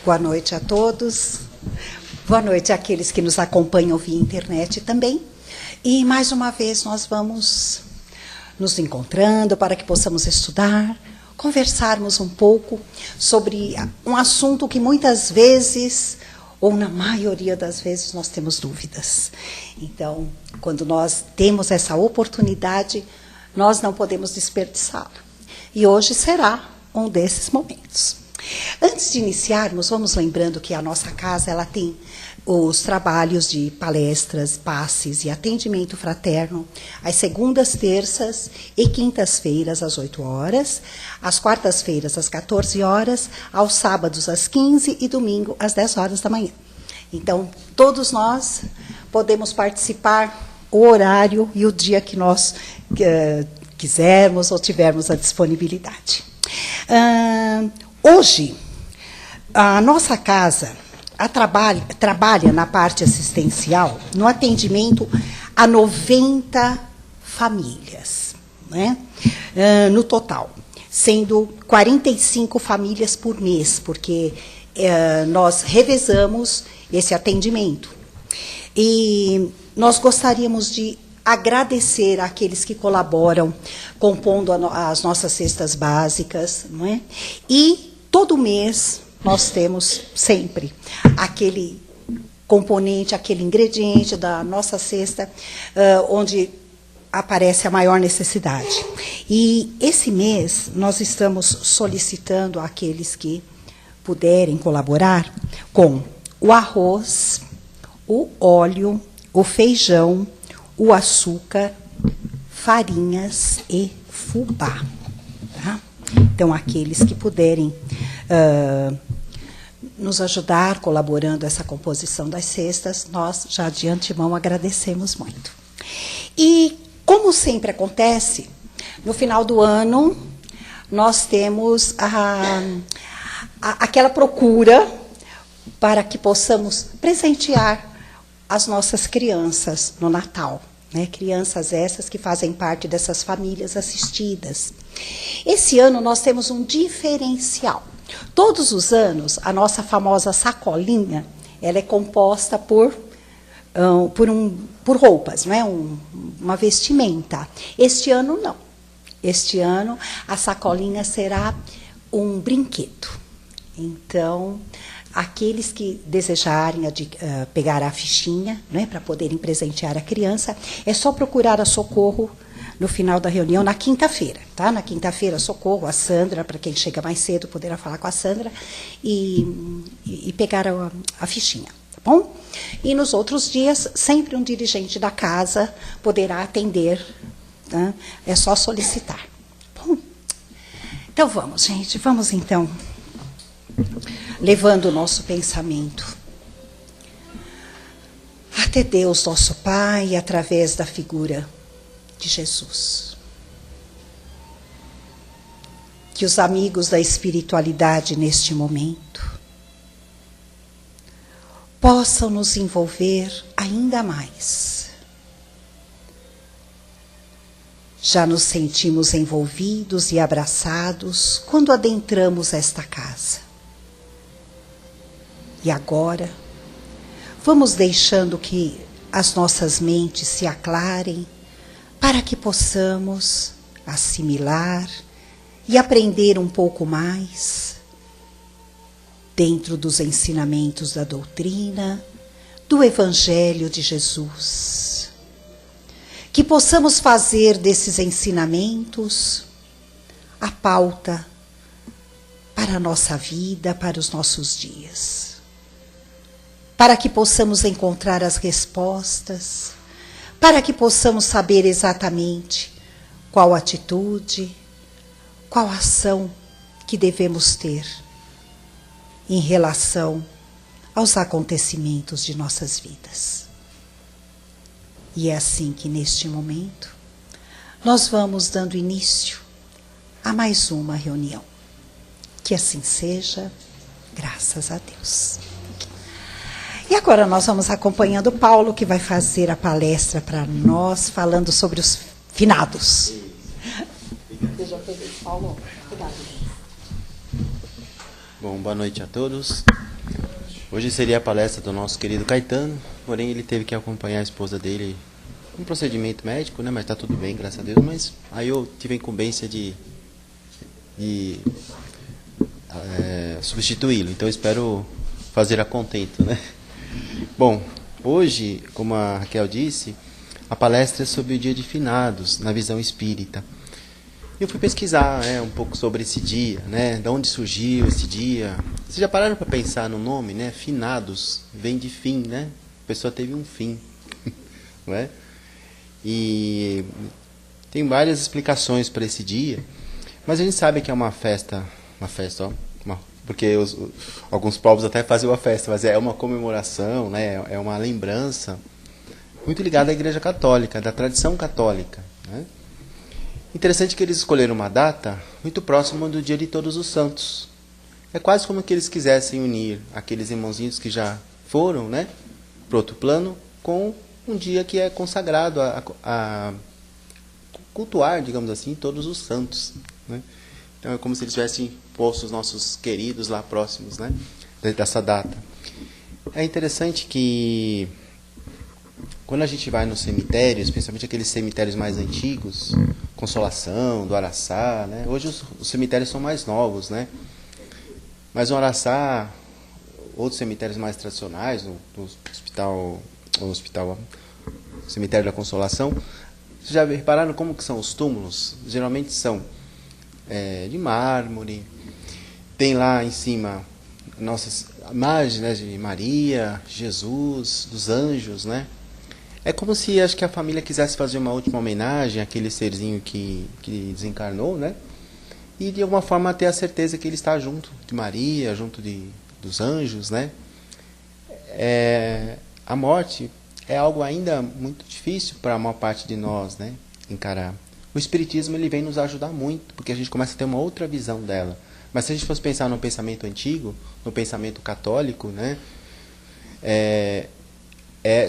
Boa noite a todos. Boa noite àqueles que nos acompanham via internet também. E, mais uma vez, nós vamos nos encontrando para que possamos estudar, conversarmos um pouco sobre um assunto que muitas vezes, ou na maioria das vezes, nós temos dúvidas. Então, quando nós temos essa oportunidade, nós não podemos desperdiçá-la. E hoje será um desses momentos. Antes de iniciarmos, vamos lembrando que a nossa casa ela tem os trabalhos de palestras, passes e atendimento fraterno às segundas, terças e quintas-feiras às 8 horas, às quartas-feiras às 14 horas, aos sábados às 15 e domingo às 10 horas da manhã. Então, todos nós podemos participar o horário e o dia que nós quisermos ou tivermos a disponibilidade. Hoje, a nossa casa trabalha na parte assistencial, no atendimento a 90 famílias, né? No total, sendo 45 famílias por mês, porque nós revezamos esse atendimento. E nós gostaríamos de agradecer àqueles que colaboram, compondo as nossas cestas básicas, não é? E todo mês nós temos sempre aquele componente, aquele ingrediente da nossa cesta, onde aparece a maior necessidade. E esse mês nós estamos solicitando àqueles que puderem colaborar com o arroz, o óleo, o feijão, o açúcar, farinhas e fubá. Tá? Então, aqueles que puderem nos ajudar colaborando essa composição das cestas, nós já de antemão agradecemos muito. E, como sempre acontece, no final do ano, nós temos aquela procura para que possamos presentear as nossas crianças no Natal, né? Crianças essas que fazem parte dessas famílias assistidas. Esse ano nós temos um diferencial. Todos os anos, a nossa famosa sacolinha, ela é composta por roupas, não é? Uma vestimenta. Este ano, não. Este ano, a sacolinha será um brinquedo. Então, aqueles que desejarem pegar a fichinha, né, para poderem presentear a criança, é só procurar a Socorro no final da reunião, na quinta-feira. Tá? Na quinta-feira, Socorro, a Sandra, para quem chega mais cedo, poderá falar com a Sandra e pegar a fichinha. Tá bom? E nos outros dias, sempre um dirigente da casa poderá atender. Tá? É só solicitar. Bom, então vamos, gente. Vamos, então, levando o nosso pensamento até Deus, nosso Pai, através da figura de Jesus. Que os amigos da espiritualidade neste momento possam nos envolver ainda mais. Já nos sentimos envolvidos e abraçados quando adentramos esta casa. E agora, vamos deixando que as nossas mentes se aclarem para que possamos assimilar e aprender um pouco mais dentro dos ensinamentos da doutrina, do Evangelho de Jesus. Que possamos fazer desses ensinamentos a pauta para a nossa vida, para os nossos dias. Para que possamos encontrar as respostas, para que possamos saber exatamente qual atitude, qual ação que devemos ter em relação aos acontecimentos de nossas vidas. E é assim que, neste momento, nós vamos dando início a mais uma reunião. Que assim seja, graças a Deus. E agora nós vamos acompanhando Paulo, que vai fazer a palestra para nós, falando sobre os finados. Seja feliz, Paulo. Obrigada. Bom, boa noite a todos. Hoje seria a palestra do nosso querido Caetano, porém ele teve que acompanhar a esposa dele um procedimento médico, né? Mas está tudo bem, graças a Deus. Mas aí eu tive a incumbência de substituí-lo, então eu espero fazer a contento, né? Bom, hoje, como a Raquel disse, a palestra é sobre o dia de finados, na visão espírita. Eu fui pesquisar um pouco sobre esse dia, né? De onde surgiu esse dia. Vocês já pararam para pensar no nome, né? Finados, vem de fim, né? A pessoa teve um fim, não é? E tem várias explicações para esse dia, mas a gente sabe que é uma festa, porque alguns povos até fazem uma festa, mas é uma comemoração, né? É uma lembrança muito ligada à Igreja Católica, da tradição católica, né? Interessante que eles escolheram uma data muito próxima do Dia de Todos os Santos. É quase como que eles quisessem unir aqueles irmãozinhos que já foram, né, para outro plano, com um dia que é consagrado a cultuar, digamos assim, todos os santos, né? Então é como se eles tivessem posto os nossos queridos lá próximos, né, dessa data. É interessante que quando a gente vai nos cemitérios, principalmente aqueles cemitérios mais antigos, Consolação, do Araçá, né? Hoje os cemitérios são mais novos, né? Mas no Araçá, outros cemitérios mais tradicionais, no cemitério da Consolação, vocês já repararam como que são os túmulos? Geralmente são de mármore, tem lá em cima nossas imagens, né, de Maria, Jesus, dos anjos, né? É como se, acho que a família quisesse fazer uma última homenagem àquele serzinho que desencarnou, né? E de alguma forma ter a certeza que ele está junto de Maria, junto dos anjos, né? A morte é algo ainda muito difícil para a maior parte de nós, né, encarar. O Espiritismo ele vem nos ajudar muito, porque a gente começa a ter uma outra visão dela. Mas se a gente fosse pensar no pensamento antigo, no pensamento católico, né,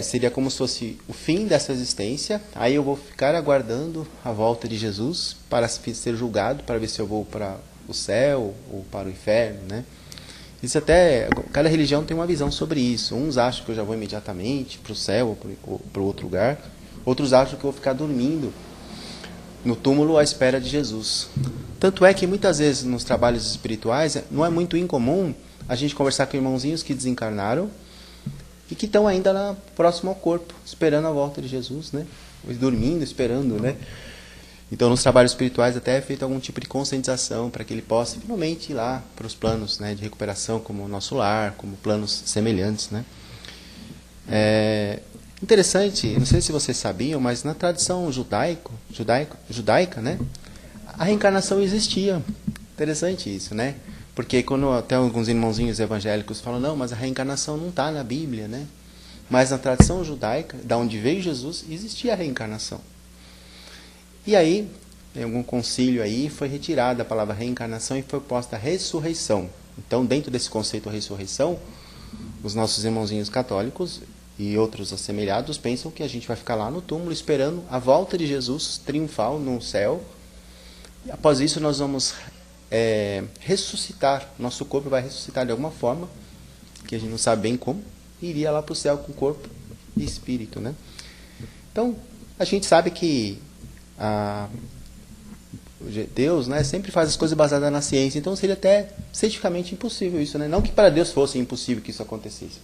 seria como se fosse o fim dessa existência, aí eu vou ficar aguardando a volta de Jesus para ser julgado, para ver se eu vou para o céu ou para o inferno, né? Isso até, cada religião tem uma visão sobre isso. Uns acham que eu já vou imediatamente para o céu ou para outro lugar, outros acham que eu vou ficar dormindo no túmulo à espera de Jesus. Tanto é que muitas vezes nos trabalhos espirituais não é muito incomum a gente conversar com irmãozinhos que desencarnaram e que estão ainda lá próximo ao corpo, esperando a volta de Jesus, né? Dormindo, esperando, né? Então, nos trabalhos espirituais até é feito algum tipo de conscientização para que ele possa finalmente ir lá para os planos, né, de recuperação, como o nosso lar, como planos semelhantes, né? Interessante, não sei se vocês sabiam, mas na tradição judaica, né, a reencarnação existia. Interessante isso, né? Porque quando até alguns irmãozinhos evangélicos falam, não, mas a reencarnação não está na Bíblia, né? Mas na tradição judaica, da onde veio Jesus, existia a reencarnação. E aí, em algum concílio aí, foi retirada a palavra reencarnação e foi posta a ressurreição. Então, dentro desse conceito ressurreição, os nossos irmãozinhos católicos e outros assemelhados pensam que a gente vai ficar lá no túmulo esperando a volta de Jesus triunfal no céu. E após isso, nós vamos ressuscitar, nosso corpo vai ressuscitar de alguma forma, que a gente não sabe bem como, e iria lá para o céu com corpo e espírito, né? Então, a gente sabe que Deus, né, sempre faz as coisas baseadas na ciência, então seria até cientificamente impossível isso, né? Não que para Deus fosse impossível que isso acontecesse,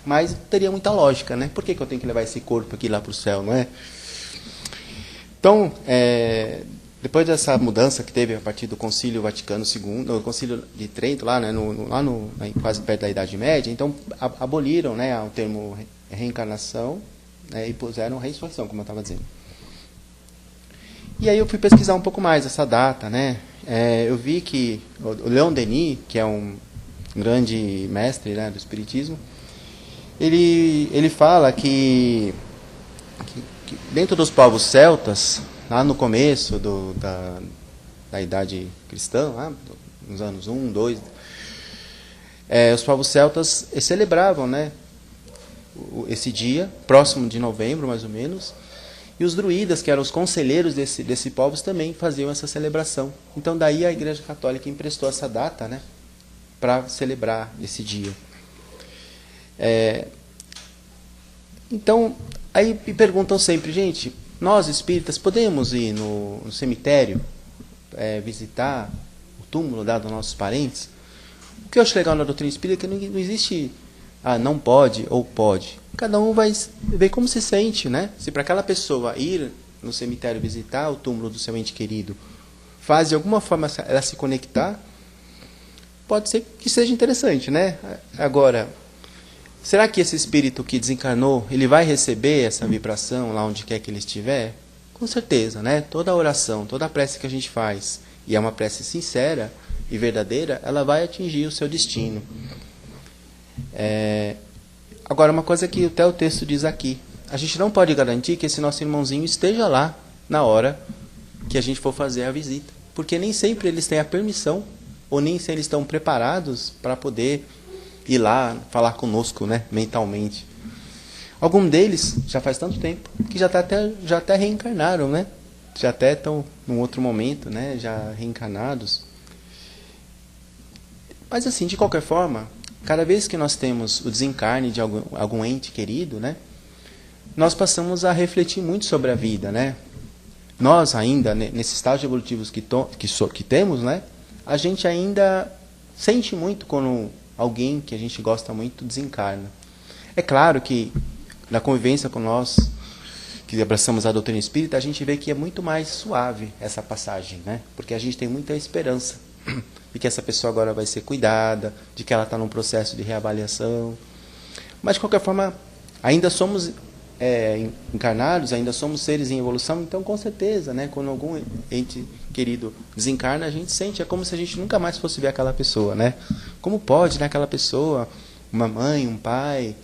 mas teria muita lógica, né? Por que eu tenho que levar esse corpo aqui lá para o céu, não é? Então, depois dessa mudança que teve a partir do Concílio Vaticano II, no Concílio de Trento, lá, né, quase perto da Idade Média, então aboliram, né, o termo reencarnação, né, e puseram ressurreição, como eu estava dizendo. E aí eu fui pesquisar um pouco mais essa data, né? Eu vi que o Leon Denis, que é um grande mestre, né, do Espiritismo, ele fala que dentro dos povos celtas, lá no começo da idade cristã, lá nos anos 1, 2, os povos celtas celebravam, né, esse dia, próximo de novembro, mais ou menos, e os druidas, que eram os conselheiros desse povos, também faziam essa celebração. Então, daí a Igreja Católica emprestou essa data, né, para celebrar esse dia. Então, aí me perguntam sempre, gente, nós espíritas podemos ir no cemitério visitar o túmulo dos nossos parentes? O que eu acho legal na doutrina espírita é que não existe não pode ou pode. Cada um vai ver como se sente, né? Se para aquela pessoa ir no cemitério visitar o túmulo do seu ente querido faz de alguma forma ela se conectar, pode ser que seja interessante, né? Agora, será que esse espírito que desencarnou, ele vai receber essa vibração lá onde quer que ele estiver? Com certeza, né? Toda oração, toda a prece que a gente faz, e é uma prece sincera e verdadeira, ela vai atingir o seu destino. Agora, uma coisa que até o texto diz aqui, a gente não pode garantir que esse nosso irmãozinho esteja lá na hora que a gente for fazer a visita, porque nem sempre eles têm a permissão, ou nem sempre eles estão preparados para poder ir lá falar conosco, né, mentalmente. Alguns deles já faz tanto tempo que já até reencarnaram, né? Já até estão num outro momento, né, já reencarnados. Mas assim, de qualquer forma, cada vez que nós temos o desencarne de algum ente querido, né, nós passamos a refletir muito sobre a vida, né? Nós ainda, nesses estágios evolutivos que temos, né, a gente ainda sente muito quando alguém que a gente gosta muito desencarna. É claro que na convivência com nós, que abraçamos a doutrina espírita, a gente vê que é muito mais suave essa passagem, né? Porque a gente tem muita esperança de que essa pessoa agora vai ser cuidada, de que ela está num processo de reavaliação. Mas, de qualquer forma, ainda somos encarnados, ainda somos seres em evolução, então, com certeza, né, quando algum ente querido desencarna, a gente sente, é como se a gente nunca mais fosse ver aquela pessoa, né? Como pode, né, aquela pessoa, uma mãe, um pai,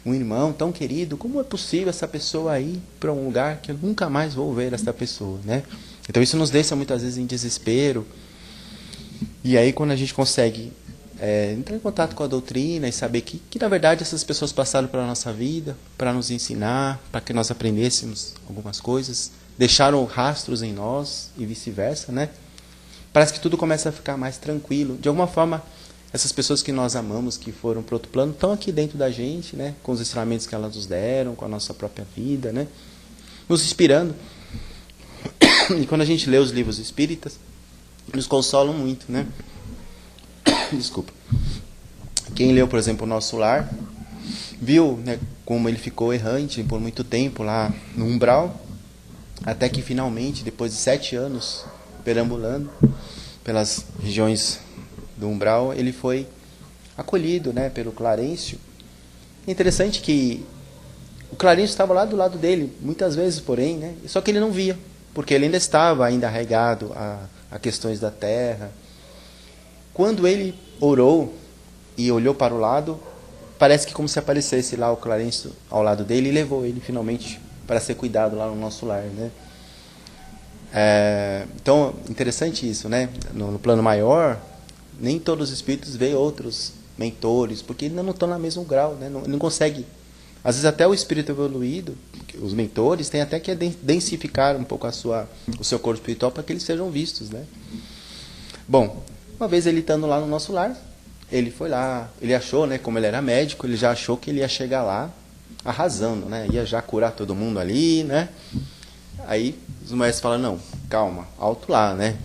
um irmão tão querido, como é possível essa pessoa ir para um lugar que eu nunca mais vou ver essa pessoa, né? Então isso nos deixa muitas vezes em desespero. E aí quando a gente consegue entrar em contato com a doutrina e saber que na verdade essas pessoas passaram pela nossa vida para nos ensinar, para que nós aprendêssemos algumas coisas, deixaram rastros em nós e vice-versa, né? Parece que tudo começa a ficar mais tranquilo. De alguma forma, essas pessoas que nós amamos, que foram para outro plano, estão aqui dentro da gente, né? Com os ensinamentos que elas nos deram, com a nossa própria vida, né? Nos inspirando. E quando a gente lê os livros espíritas, nos consolam muito, né? Desculpa. Quem leu, por exemplo, o Nosso Lar, viu, né, como ele ficou errante por muito tempo lá no umbral, até que finalmente, depois de 7 anos perambulando pelas regiões do umbral, ele foi acolhido, né, pelo Clarencio. É interessante que o Clarencio estava lá do lado dele, muitas vezes, porém, né, só que ele não via, porque ele ainda estava arraigado a questões da terra. Quando ele orou e olhou para o lado, parece que como se aparecesse lá o Clarencio ao lado dele e levou ele finalmente para ser cuidado lá no Nosso Lar, né? Então, interessante isso, né? No plano maior, nem todos os espíritos veem outros mentores, porque ainda não estão no mesmo grau, né? Não consegue. Às vezes até o espírito evoluído, os mentores, têm até que densificar um pouco o seu corpo espiritual para que eles sejam vistos, né? Bom, uma vez ele estando lá no Nosso Lar, ele foi lá, ele achou, né, como ele era médico, ele já achou que ele ia chegar lá arrasando, né? Ia já curar todo mundo ali, né? Aí os maestros falam, não, calma, alto lá, né?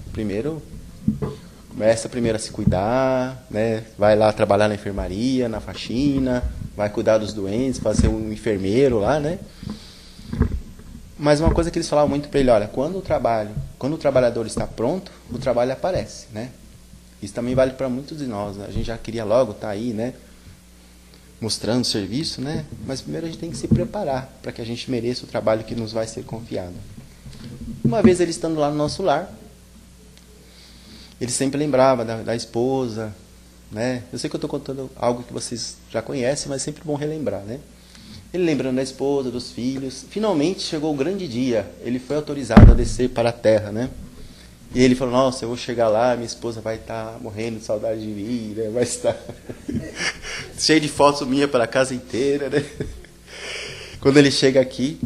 Começa primeiro a se cuidar, né? Vai lá trabalhar na enfermaria, na faxina, vai cuidar dos doentes, fazer um enfermeiro lá, né? Mas uma coisa que eles falavam muito para ele, olha, quando o trabalhador está pronto, o trabalho aparece, né? Isso também vale para muitos de nós, né? A gente já queria logo estar aí, né? Mostrando serviço, né? Mas primeiro a gente tem que se preparar para que a gente mereça o trabalho que nos vai ser confiado. Uma vez ele estando lá no Nosso Lar, ele sempre lembrava da esposa, né? Eu sei que eu estou contando algo que vocês já conhecem, mas é sempre bom relembrar, né? Ele lembrando da esposa, dos filhos. Finalmente chegou o grande dia. Ele foi autorizado a descer para a terra, né? E ele falou, nossa, eu vou chegar lá, minha esposa vai estar morrendo de saudade de mim, né? Vai estar cheio de fotos minha para a casa inteira, né? Quando ele chega aqui,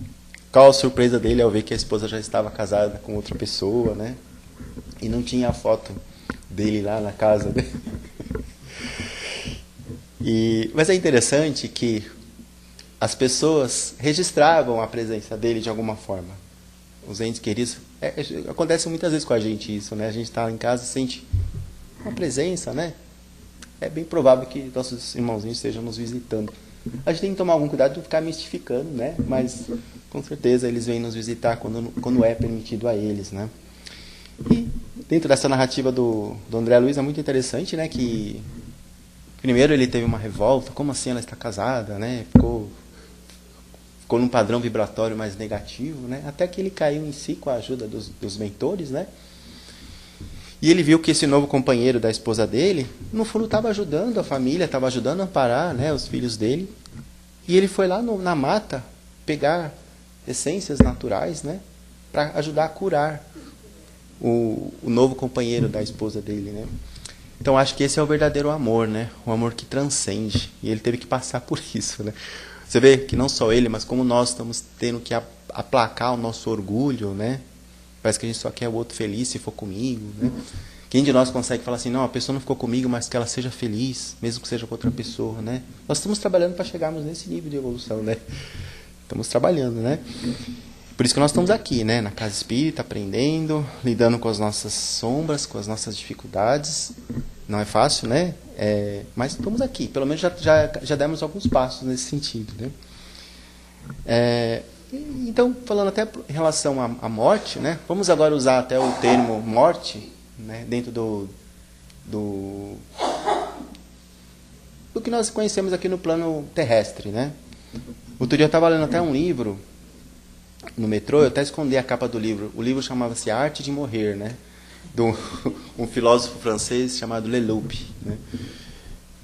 qual a surpresa dele ao ver que a esposa já estava casada com outra pessoa, né? E não tinha a foto dele lá na casa dele. Mas é interessante que as pessoas registravam a presença dele de alguma forma. Os entes queridos. Acontece muitas vezes com a gente isso, né? A gente está em casa e sente uma presença, né? É bem provável que nossos irmãozinhos estejam nos visitando. A gente tem que tomar algum cuidado de não ficar mistificando, né? Mas com certeza eles vêm nos visitar quando é permitido a eles, né? E dentro dessa narrativa do André Luiz é muito interessante, né? Que primeiro ele teve uma revolta, como assim ela está casada, né? Ficou num padrão vibratório mais negativo, né? Até que ele caiu em si com a ajuda dos mentores, né? E ele viu que esse novo companheiro da esposa dele, no fundo, estava ajudando a família, estava ajudando a amparar, né, os filhos dele. E ele foi lá na mata pegar essências naturais, né, para ajudar a curar o novo companheiro da esposa dele, né. Então, acho que esse é o verdadeiro amor, né, o amor que transcende. E ele teve que passar por isso, né. Você vê que não só ele, mas como nós estamos tendo que aplacar o nosso orgulho, né. Parece que a gente só quer o outro feliz se for comigo, né? Quem de nós consegue falar assim, não, a pessoa não ficou comigo, mas que ela seja feliz, mesmo que seja com outra pessoa, né? Nós estamos trabalhando para chegarmos nesse nível de evolução, né? Estamos trabalhando, né? Por isso que nós estamos aqui, né? Na casa espírita, aprendendo, lidando com as nossas sombras, com as nossas dificuldades. Não é fácil, né? Mas estamos aqui. Pelo menos já demos alguns passos nesse sentido, né? Então, falando até em relação à morte, né? Vamos agora usar até o termo morte, né? Dentro do que nós conhecemos aqui no plano terrestre, né? Outro dia eu estava lendo até um livro no metrô, eu até escondi a capa do livro. O livro chamava-se A Arte de Morrer, né? De um filósofo francês chamado Leloup, né?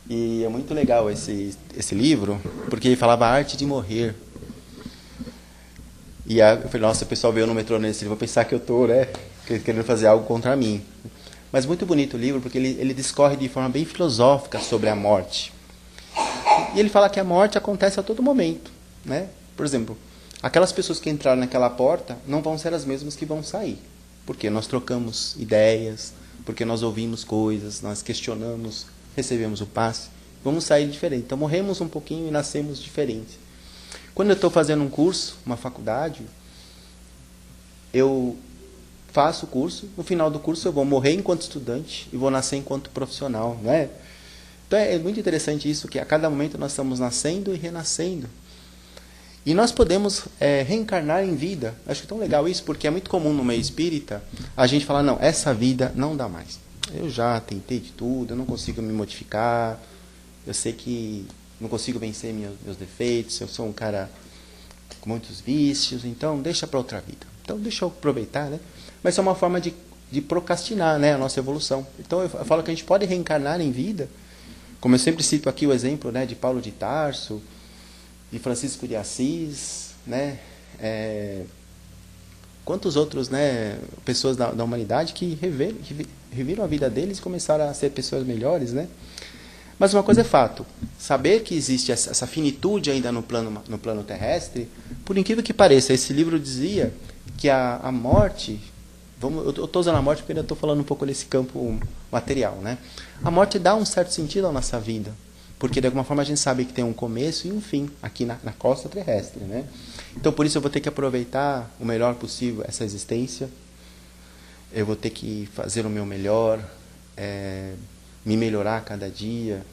E é muito legal esse livro, porque ele falava a arte de morrer. E eu falei, nossa, o pessoal veio no metrô nesse livro, vou pensar que eu estou, né, querendo fazer algo contra mim. Mas muito bonito o livro, porque ele discorre de forma bem filosófica sobre a morte. E ele fala que a morte acontece a todo momento, né? Por exemplo, aquelas pessoas que entraram naquela porta não vão ser as mesmas que vão sair. Porque nós trocamos ideias, porque nós ouvimos coisas, nós questionamos, recebemos o passe. Vamos sair diferente. Então morremos um pouquinho e nascemos diferentes. Quando eu estou fazendo um curso, uma faculdade, eu faço o curso, no final do curso eu vou morrer enquanto estudante e vou nascer enquanto profissional, não é? Então é muito interessante isso, que a cada momento nós estamos nascendo e renascendo. E nós podemos reencarnar em vida. Acho que é tão legal isso, porque é muito comum no meio espírita a gente falar, não, essa vida não dá mais. Eu já tentei de tudo, eu não consigo me modificar, eu sei que não consigo vencer meus defeitos, eu sou um cara com muitos vícios, então deixa para outra vida. Então deixa eu aproveitar, né? Mas é uma forma de procrastinar, né, a nossa evolução. Então eu falo que a gente pode reencarnar em vida, como eu sempre cito aqui o exemplo, né, de Paulo de Tarso, de Francisco de Assis, né? Quantos outros, né, pessoas da humanidade que reviram a vida deles e começaram a ser pessoas melhores, né? Mas uma coisa é fato, saber que existe essa finitude ainda no plano terrestre, por incrível que pareça, esse livro dizia que a morte, eu estou usando a morte porque ainda estou falando um pouco desse campo material, né? A morte dá um certo sentido à nossa vida, porque de alguma forma a gente sabe que tem um começo e um fim aqui na costa terrestre, né? Então por isso eu vou ter que aproveitar o melhor possível essa existência, eu vou ter que fazer o meu melhor, me melhorar a cada dia,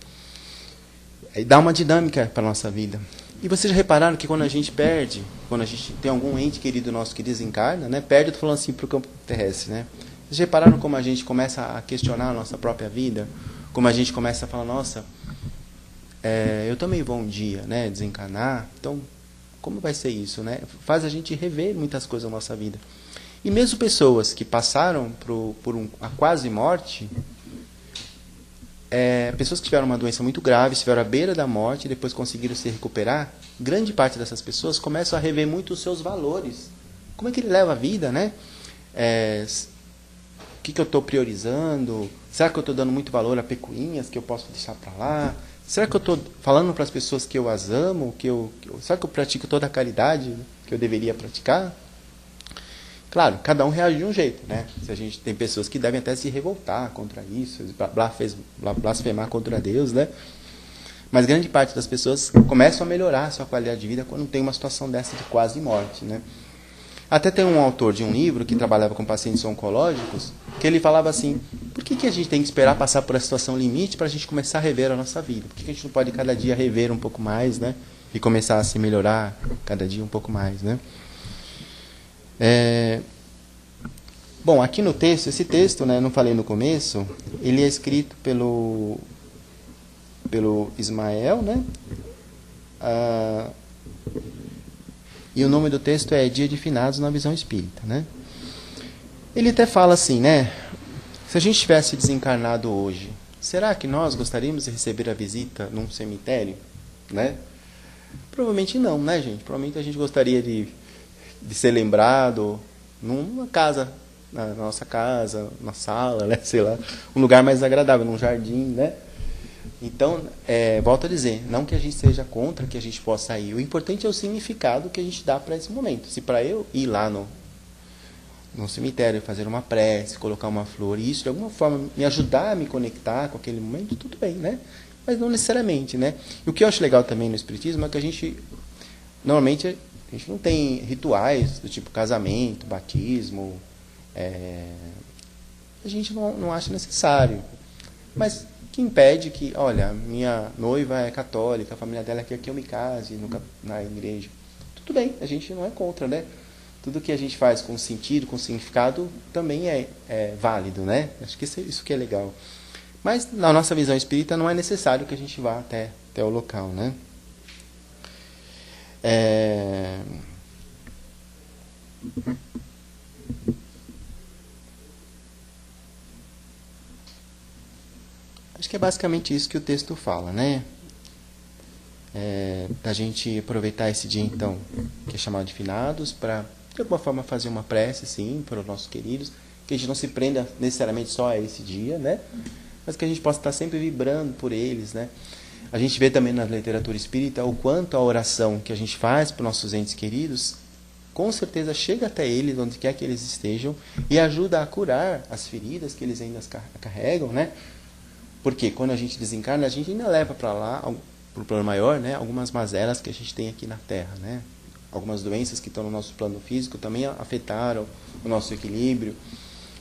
e dar uma dinâmica para a nossa vida. E vocês já repararam que quando a gente perde, quando a gente tem algum ente querido nosso que desencarna, né, perde, eu estou falando assim para o campo terrestre, né? Vocês já repararam como a gente começa a questionar a nossa própria vida? Como a gente começa a falar, nossa, eu também vou um dia, né, desencarnar, então como vai ser isso, né? Faz a gente rever muitas coisas na nossa vida. E mesmo pessoas que passaram por a quase morte, pessoas que tiveram uma doença muito grave, estiveram à beira da morte e depois conseguiram se recuperar, grande parte dessas pessoas começam a rever muito os seus valores. Como é que ele leva a vida, né? O que eu estou priorizando? Será que eu estou dando muito valor a pecuinhas que eu posso deixar para lá? Será que eu estou falando para as pessoas que eu as amo? Será que eu pratico toda a caridade que eu deveria praticar? Claro, cada um reage de um jeito, né? Se a gente tem pessoas que devem até se revoltar contra isso, blasfemar contra Deus, né? Mas grande parte das pessoas começam a melhorar a sua qualidade de vida quando tem uma situação dessa de quase morte, né? Até tem um autor de um livro que trabalhava com pacientes oncológicos, que ele falava assim, por que a gente tem que esperar passar por essa situação limite para a gente começar a rever a nossa vida? Por que a gente não pode cada dia rever um pouco mais, né? E começar a se melhorar cada dia um pouco mais, né? Bom, aqui no texto, esse texto, né, não falei no começo, ele é escrito pelo Ismael, né? E o nome do texto é Dia de Finados na Visão Espírita, né? Ele até fala assim, né? Se a gente tivesse desencarnado hoje, será que nós gostaríamos de receber a visita num cemitério, né? Provavelmente não, né, gente? Provavelmente a gente gostaria de ser lembrado numa casa, na nossa casa, na sala, né? Sei lá, um lugar mais agradável, num jardim, né? Então, volto a dizer, não que a gente seja contra que a gente possa ir. O importante é o significado que a gente dá para esse momento. Se para eu ir lá no cemitério, fazer uma prece, colocar uma flor, e isso de alguma forma me ajudar a me conectar com aquele momento, tudo bem, né? Mas não necessariamente, né? E o que eu acho legal também no Espiritismo é que a gente, normalmente, a gente não tem rituais do tipo casamento, batismo, a gente não acha necessário. Mas que impede que, olha, minha noiva é católica, a família dela quer que eu me case na igreja. Tudo bem, a gente não é contra, né? Tudo que a gente faz com sentido, com significado, também é válido, né? Acho que isso que é legal. Mas na nossa visão espírita não é necessário que a gente vá até o local, né? Acho que é basicamente isso que o texto fala, né? Da gente aproveitar esse dia, então, que é chamado de finados, para, de alguma forma, fazer uma prece, sim, para os nossos queridos, que a gente não se prenda necessariamente só a esse dia, né? Mas que a gente possa estar sempre vibrando por eles, né? A gente vê também na literatura espírita o quanto a oração que a gente faz para os nossos entes queridos, com certeza chega até eles, onde quer que eles estejam, e ajuda a curar as feridas que eles ainda carregam, né? Porque quando a gente desencarna, a gente ainda leva para lá, para o plano maior, né, algumas mazelas que a gente tem aqui na Terra, né? Algumas doenças que estão no nosso plano físico também afetaram o nosso equilíbrio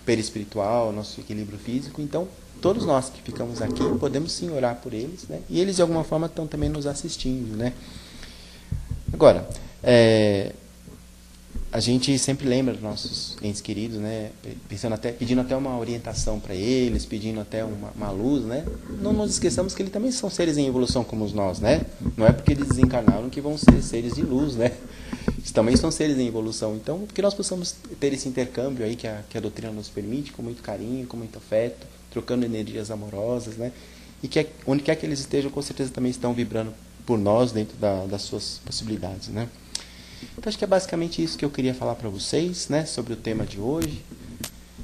perispiritual, o nosso equilíbrio físico. Então, todos nós que ficamos aqui podemos sim orar por eles, né? E eles de alguma forma estão também nos assistindo, né? Agora, a gente sempre lembra dos nossos entes queridos, né? Pedindo até uma orientação para eles, pedindo até uma luz, né? Não nos esqueçamos que eles também são seres em evolução como nós, né? Não é porque eles desencarnaram que vão ser seres de luz, né? Eles também são seres em evolução. Então, que nós possamos ter esse intercâmbio aí que a doutrina nos permite, com muito carinho, com muito afeto, trocando energias amorosas, né? E que onde quer que eles estejam, com certeza também estão vibrando por nós dentro das suas possibilidades, né? Então, acho que é basicamente isso que eu queria falar para vocês, né, sobre o tema de hoje.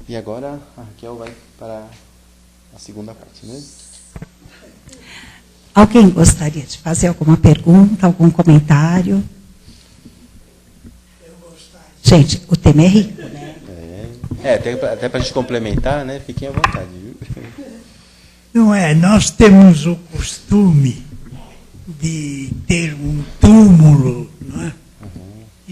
E agora a Raquel vai para a segunda parte, né? Alguém gostaria de fazer alguma pergunta, algum comentário? Eu gostaria. Gente, o tema é rico, né? Até para a gente complementar, né? Fiquem à vontade, viu? Não é? Nós temos o costume de ter um túmulo, não é?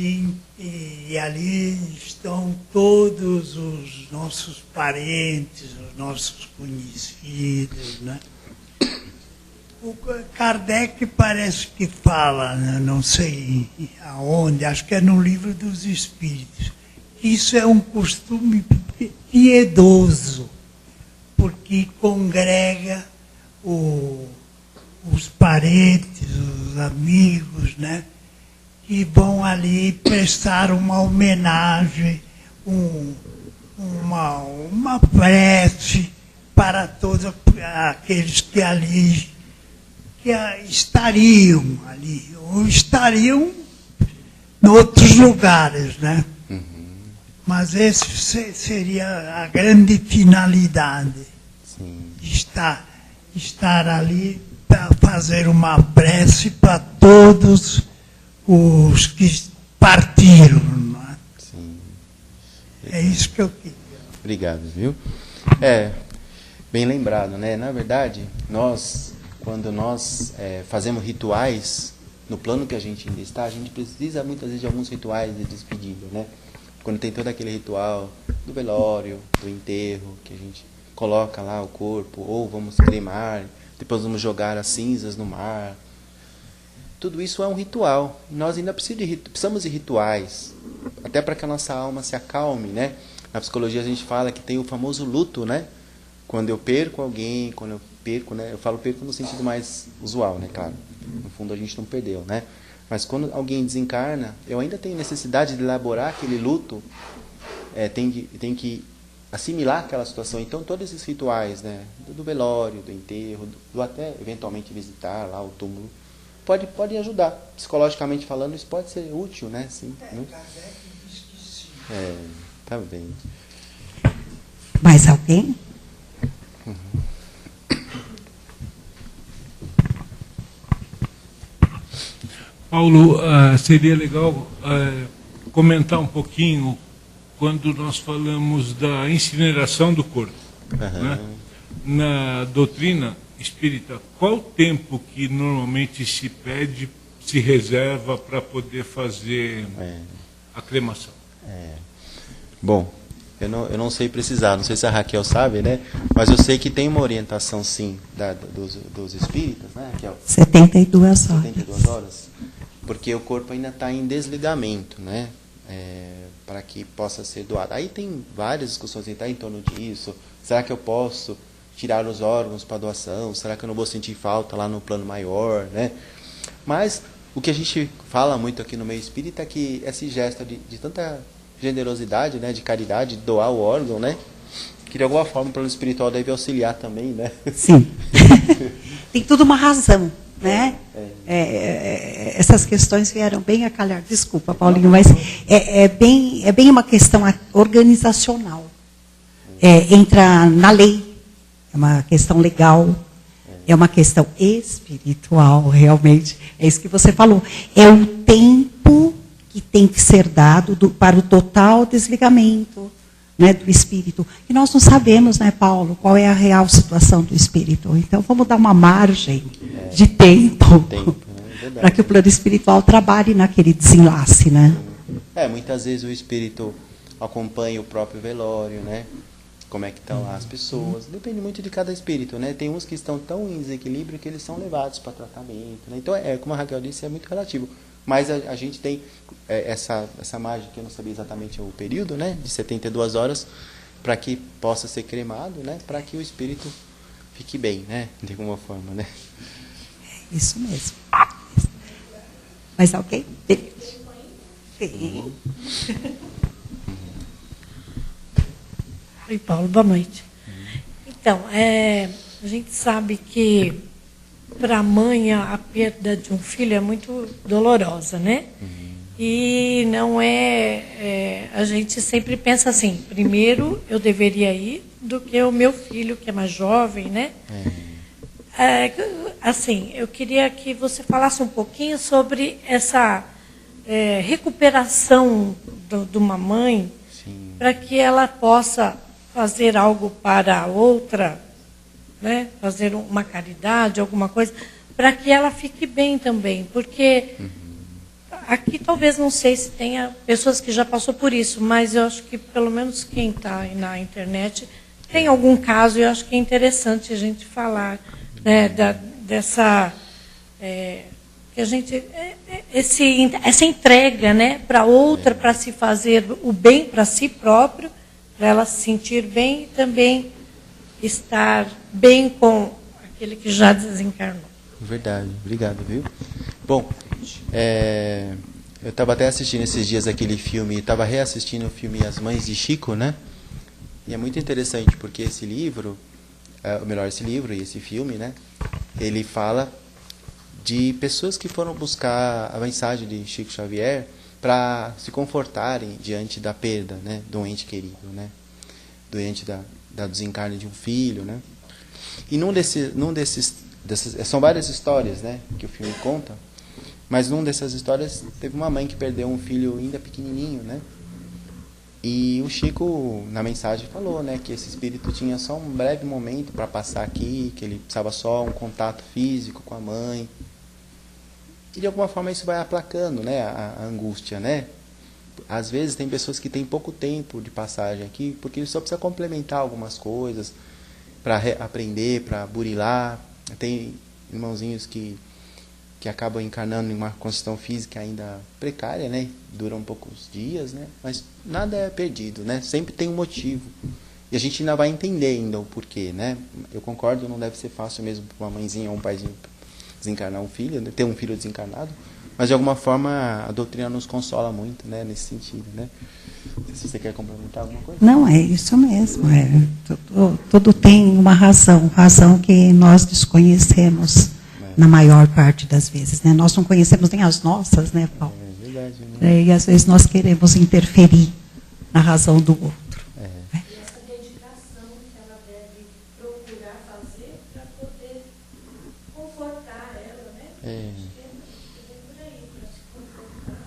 E ali estão todos os nossos parentes, os nossos conhecidos, né? O Kardec parece que fala, né? Não sei aonde, acho que é no Livro dos Espíritos. Isso é um costume piedoso, porque congrega os parentes, os amigos, né? Que vão ali prestar uma homenagem, uma prece para todos aqueles que ali estariam ali, ou estariam em outros lugares, né? Uhum. Mas esse seria a grande finalidade. Sim. Estar ali para fazer uma prece para todos os que partiram. Não é? Sim. É isso que eu queria. Obrigado, viu? Bem lembrado, né? Na verdade, nós, quando nós fazemos rituais, no plano que a gente ainda está, a gente precisa muitas vezes de alguns rituais de despedida, né? Quando tem todo aquele ritual do velório, do enterro, que a gente coloca lá o corpo, ou vamos cremar, depois vamos jogar as cinzas no mar. Tudo isso é um ritual. Nós ainda precisamos de rituais, até para que a nossa alma se acalme, né? Na psicologia a gente fala que tem o famoso luto, né? Quando eu perco alguém, quando eu perco, né? Eu falo perco no sentido mais usual, né? Claro, no fundo a gente não perdeu, né? Mas quando alguém desencarna, eu ainda tenho necessidade de elaborar aquele luto, tem que assimilar aquela situação. Então todos esses rituais, né? Do velório, do enterro, do até eventualmente visitar lá o túmulo, pode ajudar. Psicologicamente falando, isso pode ser útil, né? Sim, né? Tá bem. Mais alguém? Paulo, seria legal comentar um pouquinho quando nós falamos da incineração do corpo. Né? Na doutrina espírita, qual o tempo que normalmente se reserva para poder fazer a cremação? Bom, eu não sei precisar, não sei se a Raquel sabe, né? Mas eu sei que tem uma orientação, sim, dos espíritas, né, Raquel? 72 horas. 72 horas. Porque o corpo ainda está em desligamento, né? Para que possa ser doado. Aí tem várias discussões em torno disso. Será que eu posso tirar os órgãos para doação? Será que eu não vou sentir falta lá no plano maior, né? Mas o que a gente fala muito aqui no meio espírita é que esse gesto de tanta generosidade, né, de caridade, de doar o órgão, né, que de alguma forma o plano espiritual deve auxiliar também, né? Sim. Tem tudo uma razão, né? Essas questões vieram bem a calhar. Desculpa, Paulinho, mas é bem uma questão organizacional. Entra na lei, é uma questão legal, é uma questão espiritual, realmente. É isso que você falou. É o tempo que tem que ser dado para o total desligamento, né, do espírito. E nós não sabemos, né, Paulo, qual é a real situação do espírito. Então, vamos dar uma margem de tempo para que o plano espiritual trabalhe naquele desenlace, né? Muitas vezes o espírito acompanha o próprio velório, né? Como é que estão lá as pessoas. Depende muito de cada espírito, né? Tem uns que estão tão em desequilíbrio que eles são levados para tratamento, né? Então, como a Raquel disse, é muito relativo. Mas a gente tem essa margem, que eu não sabia exatamente o período, né, de 72 horas, para que possa ser cremado, né, para que o espírito fique bem, né, de alguma forma, né. Isso mesmo. Mas alguém? Sim. Oi, Paulo, boa noite. Então, a gente sabe que para a mãe a perda de um filho é muito dolorosa, né? E não a gente sempre pensa assim, primeiro eu deveria ir do que o meu filho, que é mais jovem, né? Assim, eu queria que você falasse um pouquinho sobre essa recuperação de uma mãe, para que ela possa fazer algo para a outra, né? Fazer uma caridade, alguma coisa, para que ela fique bem também. Porque aqui talvez não sei se tenha pessoas que já passou por isso, mas eu acho que pelo menos quem está na internet tem algum caso, e eu acho que é interessante a gente falar, né, dessa que a gente essa entrega, né, para outra, para se fazer o bem para si próprio, para ela se sentir bem e também estar bem com aquele que já desencarnou. Verdade, obrigado, viu? Bom, eu estava até assistindo esses dias aquele filme, estava reassistindo o filme As Mães de Chico, né? E é muito interessante porque esse livro, esse livro e esse filme, né? Ele fala de pessoas que foram buscar a mensagem de Chico Xavier para se confortarem diante da perda, né, de um ente querido, né, diante da desencarne de um filho, né. E num desses são várias histórias, né, que o filme conta, mas numa dessas histórias teve uma mãe que perdeu um filho ainda pequenininho, né. E o Chico, na mensagem, falou, né, que esse espírito tinha só um breve momento para passar aqui, que ele precisava só um contato físico com a mãe. E de alguma forma isso vai aplacando, né, a angústia, né? Às vezes tem pessoas que têm pouco tempo de passagem aqui, porque só precisa complementar algumas coisas para aprender, para burilar. Tem irmãozinhos que acabam encarnando em uma condição física ainda precária, né? Duram poucos dias, né? Mas nada é perdido, né? Sempre tem um motivo. E a gente ainda vai entender ainda o porquê, né? Eu concordo, não deve ser fácil mesmo para uma mãezinha ou um paizinho desencarnar um filho, né? Ter um filho desencarnado. Mas de alguma forma a doutrina nos consola muito, né? Nesse sentido, né? Se você quer complementar alguma coisa? Não, é isso mesmo. Tudo tem uma razão que nós desconhecemos na maior parte das vezes, né? Nós não conhecemos nem as nossas, né, Paulo? É verdade, né? E às vezes nós queremos interferir na razão do outro. E essa dedicação que ela deve procurar fazer para poder confortar ela, né? Por aí, para se confortar.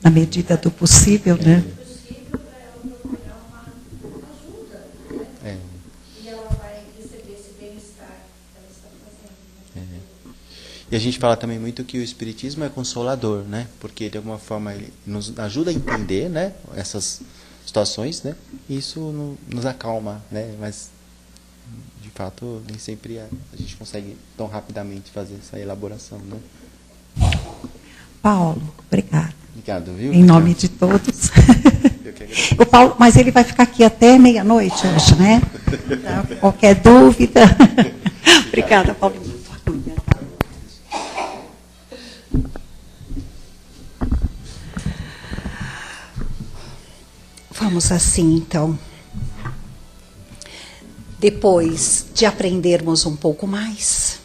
Na medida do possível, né? Possível para ela procurar uma ajuda, né? E ela vai receber esse bem-estar que ela está fazendo, né? E a gente fala também muito que o Espiritismo é consolador, né? Porque de alguma forma ele nos ajuda a entender, né, essas situações, né? E isso nos acalma, né? Mas de fato nem sempre a gente consegue tão rapidamente fazer essa elaboração, né? Paulo, obrigada. Obrigado, viu? Em nome de todos. Eu que agradeço. O Paulo, mas ele vai ficar aqui até meia-noite hoje, né? Tá? Qualquer dúvida. Obrigada, Paulinho. Vamos assim, então. Depois de aprendermos um pouco mais,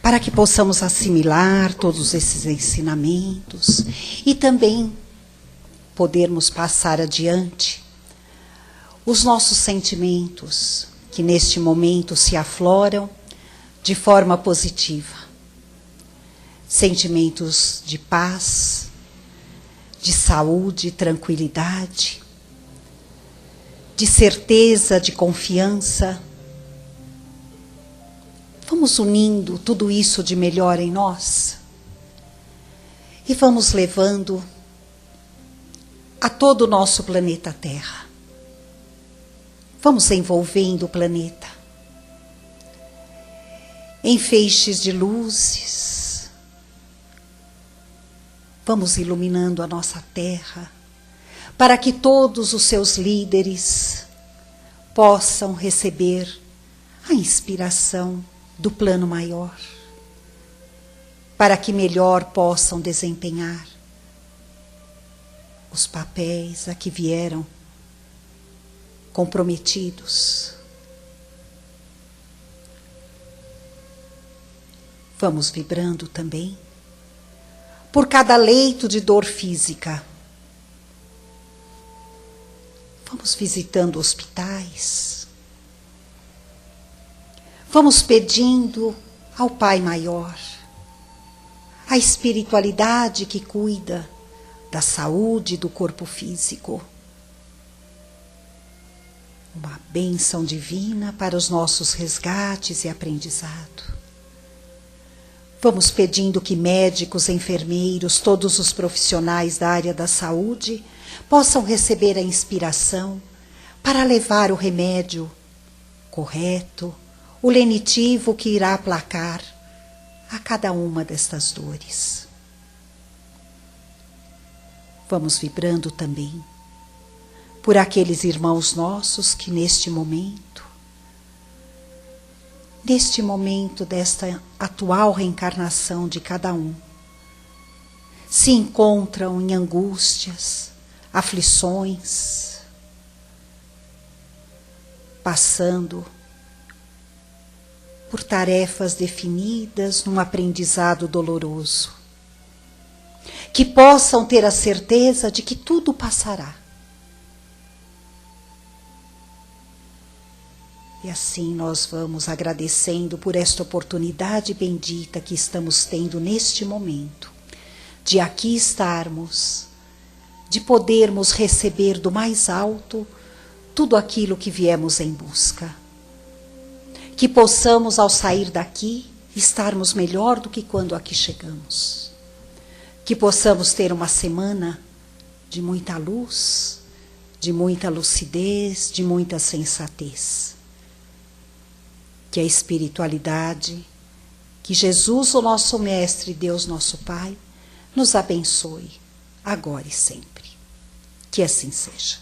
para que possamos assimilar todos esses ensinamentos e também podermos passar adiante os nossos sentimentos que neste momento se afloram de forma positiva. Sentimentos de paz, de saúde, tranquilidade, de certeza, de confiança. Vamos unindo tudo isso de melhor em nós e vamos levando a todo o nosso planeta Terra. Vamos envolvendo o planeta em feixes de luzes. Vamos iluminando a nossa Terra para que todos os seus líderes possam receber a inspiração do plano maior, para que melhor possam desempenhar os papéis a que vieram comprometidos. Vamos vibrando também por cada leito de dor física. Vamos visitando hospitais. Vamos pedindo ao Pai Maior, a espiritualidade que cuida da saúde do corpo físico, uma bênção divina para os nossos resgates e aprendizado. Vamos pedindo que médicos, enfermeiros, todos os profissionais da área da saúde possam receber a inspiração para levar o remédio correto, o lenitivo que irá aplacar a cada uma destas dores. Vamos vibrando também por aqueles irmãos nossos que neste momento desta atual reencarnação de cada um, se encontram em angústias, aflições, passando por tarefas definidas num aprendizado doloroso, que possam ter a certeza de que tudo passará. E assim nós vamos agradecendo por esta oportunidade bendita que estamos tendo neste momento, de aqui estarmos, de podermos receber do mais alto tudo aquilo que viemos em busca. Que possamos, ao sair daqui, estarmos melhor do que quando aqui chegamos. Que possamos ter uma semana de muita luz, de muita lucidez, de muita sensatez. Que a espiritualidade, que Jesus, o nosso Mestre, Deus nosso Pai, nos abençoe, agora e sempre. Que assim seja.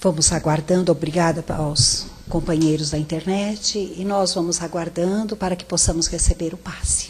Vamos aguardando, obrigada aos companheiros da internet, e nós vamos aguardando para que possamos receber o passe.